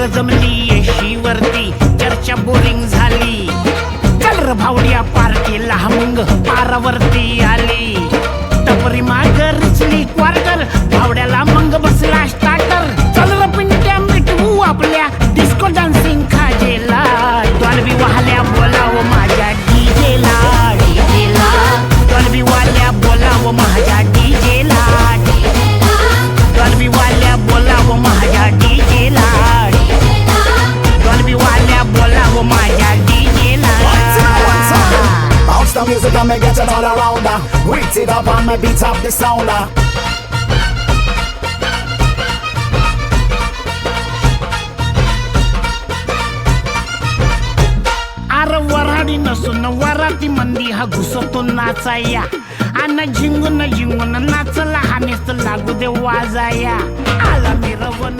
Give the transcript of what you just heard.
पोर जमली येशीवरती चर्चा बोरिंग झाली. चल र भावड्या पार्टीला मग पारावरती आली. टपरी माग रिचली क्वार्टर भावड्याला मग बसला स्टार्टर. चल र पिंट्या मिटवू आपल्या डिस्को डान्सिंग खाजेला. डॉल्बी वाल्या बोलाव माझ्या डीजेला डीजेला. डॉल्बी वाल्या बोलाव माझ्या डीजेला डीजेला. डॉल्बी वाल्या बोलाव माझ्या डीजेला डीजेला. डॉल्बी वाल्या बोलाव माझ्या डीजेला. Bounce the music and me get it all around her. Beat it up and me beat up the sound her. आर वराडी नसून वराती मंदी हा घुसतो नाचाया. आणि झिंगून झिंगून नाचला हानेच लागू दे वाजाया. आला मी रवन